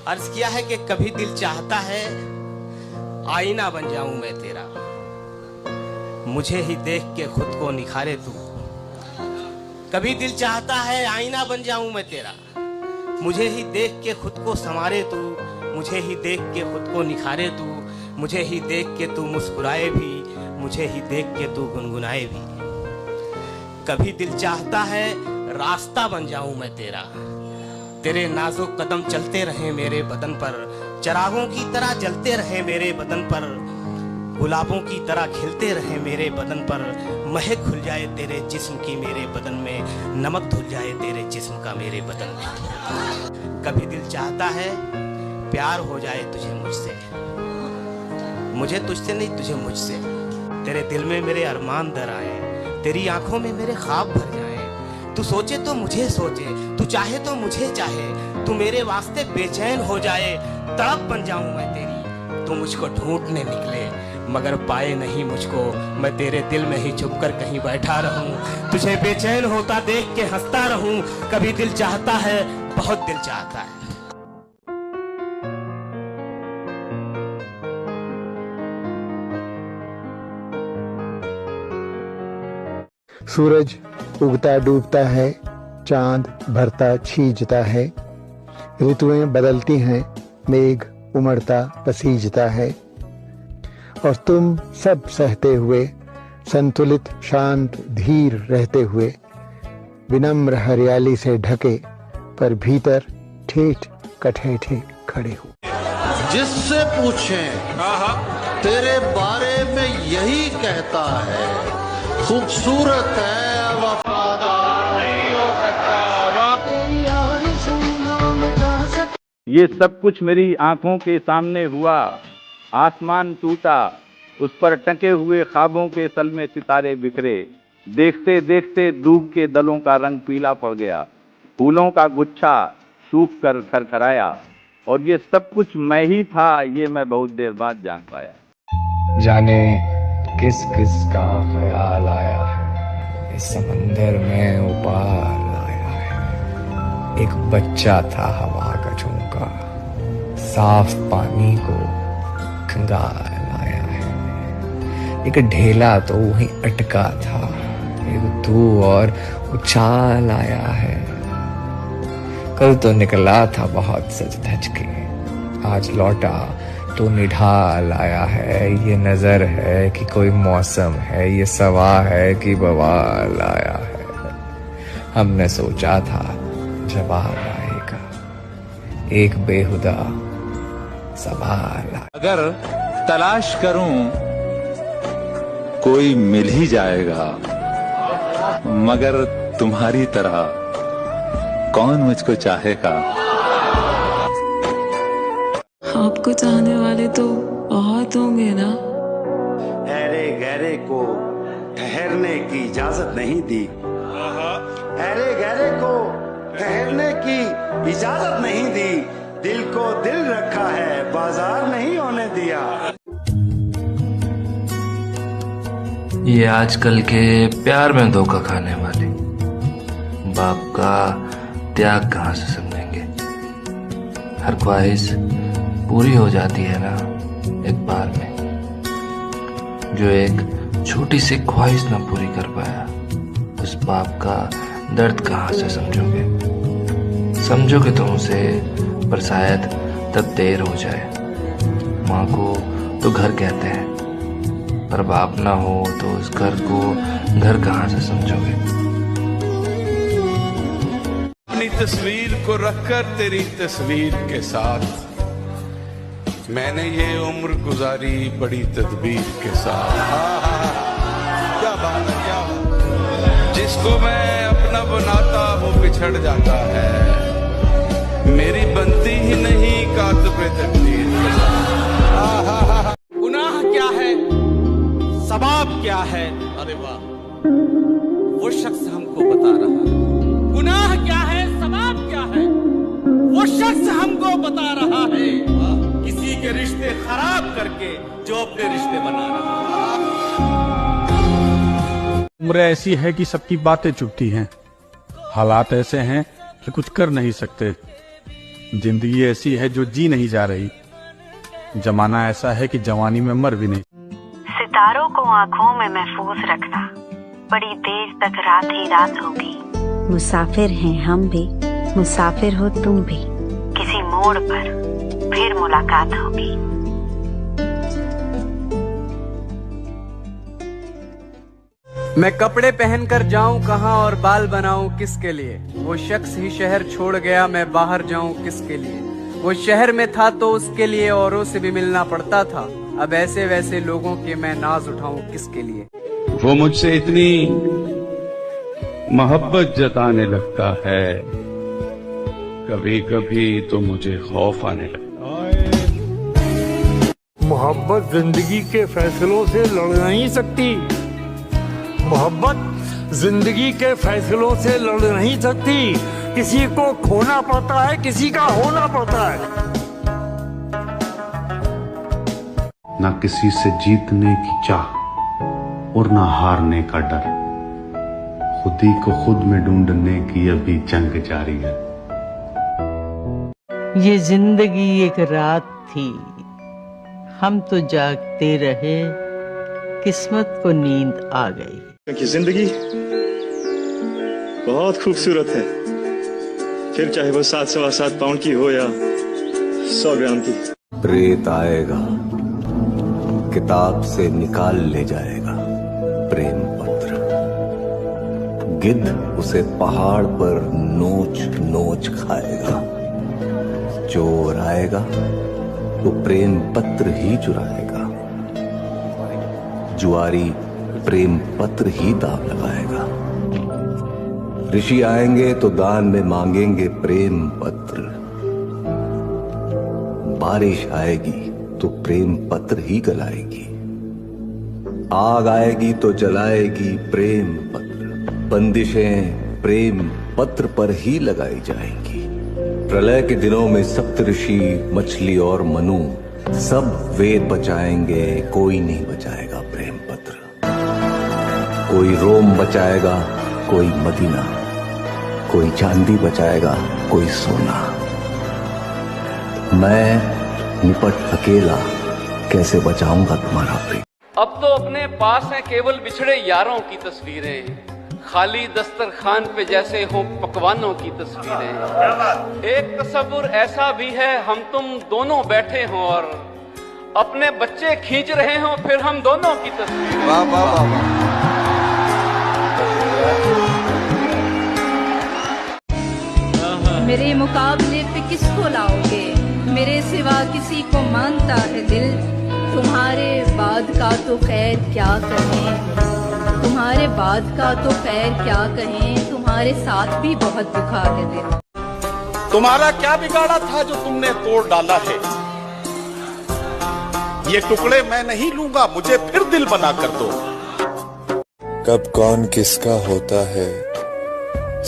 अर्ज किया है कि कभी दिल चाहता है आईना बन जाऊं मैं तेरा, मुझे ही देख के खुद को निखारे तू। कभी दिल चाहता है आईना बन जाऊं मैं तेरा, मुझे ही देख के खुद को संवारे तू, मुझे ही देख के खुद को निखारे तू, मुझे ही देख के तू मुस्कुराए भी, मुझे ही देख के तू गुनगुनाए भी। कभी दिल चाहता है रास्ता बन जाऊं मैं तेरा, तेरे नाजुक कदम चलते रहे मेरे बदन पर, चिरागों की तरह जलते रहे मेरे बदन पर, गुलाबों की तरह खिलते रहे मेरे बदन पर, महक घुल जाए तेरे जिस्म की मेरे बदन में, नमक धुल जाए तेरे जिस्म का मेरे बदन में। कभी दिल चाहता है प्यार हो जाए तुझे मुझसे, मुझे तुझसे नहीं तुझे मुझसे, तेरे दिल में मेरे अरमान दर आए, तेरी आंखों में मेरे ख्वाब भर जाए। तू सोचे तो मुझे सोचे, तू चाहे तो मुझे चाहे, तू मेरे वास्ते बेचैन हो जाए, तड़प बन जाऊं मैं तेरी। तू मुझको ढूंढने निकले मगर पाए नहीं मुझको, मैं तेरे दिल में ही छुप कर कहीं बैठा रहूं, तुझे बेचैन होता देख के हंसता रहूं। कभी दिल चाहता है, बहुत दिल चाहता है। सूरज उगता डूबता है, चांद भरता छीजता है, ऋतुएं बदलती हैं, मेघ उमड़ता पसीजता है, और तुम सब सहते हुए, संतुलित शांत धीर रहते हुए, विनम्र हरियाली से ढके पर भीतर ठेठ कठेठे खड़े हो। जिससे पूछें तेरे बारे में यही कहता है, खूबसूरत है वफादार नहीं हो सकता। ये सब कुछ मेरी आंखों के सामने हुआ, आसमान टूटा, उस पर टके हुए ख्वाबों के तल में सितारे बिखरे, देखते देखते दूब के दलों का रंग पीला पड़ गया, फूलों का गुच्छा सूख कर खरखराया, और ये सब कुछ मैं ही था, ये मैं बहुत देर बाद जान पाया। जाने किस किस का ख्याल आया है, इस समंदर में उबाल आया है। एक बच्चा था हवा का झोंका, साफ पानी को खंगाल आया है। एक ढेला तो वहीं अटका था, एक तू और उछाल आया है। कल तो निकला था बहुत सज धज के, आज लौटा तो निढाल आया है। ये नजर है कि कोई मौसम है, ये सवा है कि बवाल आया है। हमने सोचा था जवाब आएगा, एक बेहुदा सवाल। अगर तलाश करूं कोई मिल ही जाएगा, मगर तुम्हारी तरह कौन मुझको चाहेगा। आपको चाहने वाले तो बहुत होंगे ना। ऐरे गहरे को ठहरने की इजाजत नहीं दी, ऐरे गहरे को ठहरने की इजाजत नहीं दी, दिल को दिल रखा है बाजार नहीं होने दिया। ये आजकल के प्यार में धोखा खाने वाले बाप का त्याग कहाँ से समझेंगे। हर ख्वाहिश पूरी हो जाती है ना एक बार में, जो एक छोटी सी ख्वाहिश ना पूरी कर पाया, उस बाप का दर्द कहाँ से समझोगे। समझोगे तुम उसे, पर शायद तब देर हो जाए। माँ को तो घर कहते हैं, पर बाप ना हो तो उस घर को घर कहाँ से समझोगे। अपनी तस्वीर को रखकर तेरी तस्वीर के साथ मैंने ये उम्र गुजारी बड़ी तदबीर के साथ। क्या बात है, क्या बात। जिसको मैं अपना बनाता वो बिछड़ जाता है, मेरी बनती ही नहीं कातिबे तकदीर के साथ। गुनाह क्या है, सवाब क्या है, अरे वाह, वो शख्स हमको बता रहा है। गुनाह क्या है, सवाब क्या है, वो शख्स हमको बता रहा है। किसी के रिश्ते खराब करके जो अपने रिश्ते बना रहा है। उम्र ऐसी है कि सबकी बातें चुभती हैं, हालात ऐसे हैं कि कुछ कर नहीं सकते। जिंदगी ऐसी है जो जी नहीं जा रही, जमाना ऐसा है कि जवानी में मर भी नहीं। सितारों को आंखों में महफूज रखना, बड़ी देर तक रात ही रात होगी। मुसाफिर हैं हम भी, मुसाफिर हो तुम भी, किसी मोड़ पर फिर मुलाकात होगी। मैं कपड़े पहनकर जाऊं कहां और बाल बनाऊं किसके लिए, वो शख्स ही शहर छोड़ गया, मैं बाहर जाऊं किसके लिए। वो शहर में था तो उसके लिए औरों से भी मिलना पड़ता था, अब ऐसे वैसे लोगों के मैं नाज उठाऊं किसके लिए। वो मुझसे इतनी मोहब्बत जताने लगता है, कभी कभी तो मुझे खौफ आने लगता है। मोहब्बत जिंदगी के फैसलों से लड़ नहीं सकती, मोहब्बत जिंदगी के फैसलों से लड़ नहीं सकती। किसी को खोना पड़ता है, किसी का होना पड़ता है। ना किसी से जीतने की चाह और ना हारने का डर, खुद ही को खुद में ढूंढने की अभी जंग जारी है। ये जिंदगी एक रात थी, हम तो जागते रहे, किस्मत को नींद आ गई। क्योंकि जिंदगी बहुत खूबसूरत है, फिर चाहे वो 7-7.25 पाउंड की हो या 100 ग्राम की। प्रेत आएगा, किताब से निकाल ले जाएगा प्रेम पत्र, गिद्ध उसे पहाड़ पर नोच नोच खाएगा। चोर आएगा तो प्रेम पत्र ही चुराएगा, जुआरी प्रेम पत्र ही दाव लगाएगा। ऋषि आएंगे तो दान में मांगेंगे प्रेम पत्र, बारिश आएगी तो प्रेम पत्र ही गलाएगी। आग आएगी तो जलाएगी प्रेम पत्र, बंदिशें प्रेम पत्र पर ही लगाई जाएंगी। प्रलय के दिनों में सप्तऋषि, मछली और मनु सब वेद बचाएंगे, कोई नहीं बचाएगा प्रेम पत्र। कोई रोम बचाएगा, कोई मदीना, कोई चांदी बचाएगा, कोई सोना। मैं निपट अकेला कैसे बचाऊंगा तुम्हारा प्रेम। अब तो अपने पास हैं केवल बिछड़े यारों की तस्वीरें, खाली दस्तरखान पे जैसे हो पकवानों की तस्वीरें। एक तस्वुर ऐसा भी है हम तुम दोनों बैठे हों और अपने बच्चे खींच रहे हों, फिर हम दोनों की तस्वीर। वाह वाह वाह। मेरे मुकाबले पे किसको लाओगे, मेरे सिवा किसी को मानता है दिल। तुम्हारे बाद का तो खैर क्या कहें, तुम्हारे बाद का तो खैर क्या कहें, तुम्हारे साथ भी बहुत दुखा है दिल। तुम्हारा क्या बिगाड़ा था जो तुमने तोड़ डाला है, ये टुकड़े मैं नहीं लूंगा, मुझे फिर दिल बना कर दो। कब कौन किसका होता है,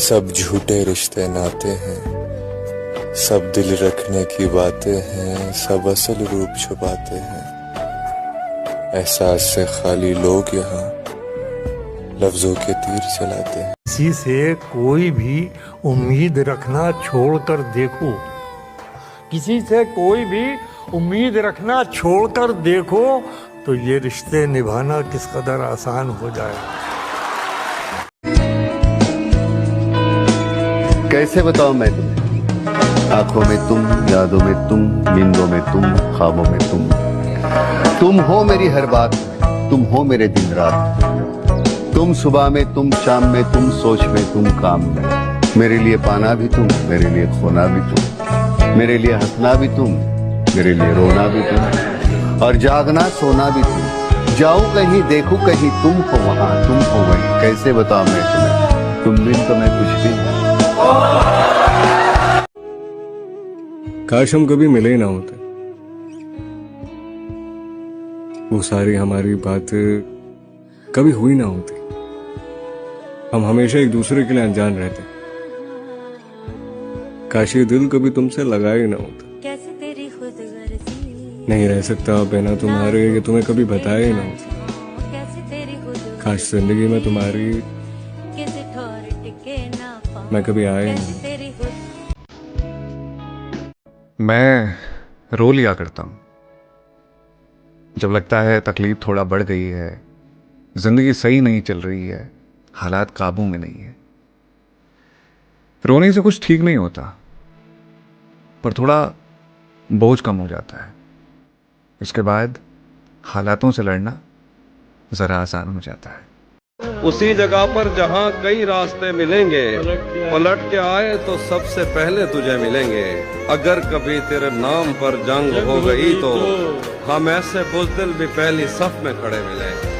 सब झूठे रिश्ते नाते हैं, सब दिल रखने की बातें हैं, सब असल रूप छुपाते हैं। एहसास से खाली लोग यहाँ लफ्जों के तीर चलाते हैं। किसी से कोई भी उम्मीद रखना छोड़कर देखो, किसी से कोई भी उम्मीद रखना छोड़कर देखो, तो ये रिश्ते निभाना किस कदर आसान हो जाए। कैसे बताऊं मैं तुम्हें, आंखों में तुम, यादों में तुम, नींदों में तुम, ख्वाबों में तुम हो मेरी हर बात, तुम हो मेरे दिन रात। तुम सुबह में, तुम शाम में, तुम सोच में, तुम काम में। मेरे लिए पाना भी तुम, मेरे लिए खोना भी तुम, मेरे लिए हंसना भी तुम, मेरे लिए रोना भी तुम, और जागना सोना भी तुम। जाऊं कहीं, देखूं कहीं, तुम हो वहां, तुम हो वहीं। कैसे बताऊं मैं तुम्हें, तुम बिन तो मैं कुछ भी। काश हम कभी मिले ही ना होते, वो सारी हमारी बातें कभी हुई ना होती, हम हमेशा एक दूसरे के लिए अनजान रहते। काश ये दिल कभी तुमसे लगा ही ना होता, नहीं रह सकता बिना तुम्हारे, ये तुम्हें कभी बताया ही ना होता। काश जिंदगी में तुम्हारी मैं कभी आया ही नहीं। मैं रो लिया करता हूं जब लगता है तकलीफ थोड़ा बढ़ गई है, जिंदगी सही नहीं चल रही है, हालात काबू में नहीं है। रोने से कुछ ठीक नहीं होता, पर थोड़ा बोझ कम हो जाता है। इसके बाद हालातों से लड़ना जरा आसान हो जाता है। उसी जगह पर जहाँ कई रास्ते मिलेंगे, पलट के आए तो सबसे पहले तुझे मिलेंगे। अगर कभी तेरे नाम पर जंग हो गई तो हम ऐसे बुज़दिल भी पहली सफ में खड़े मिलेंगे।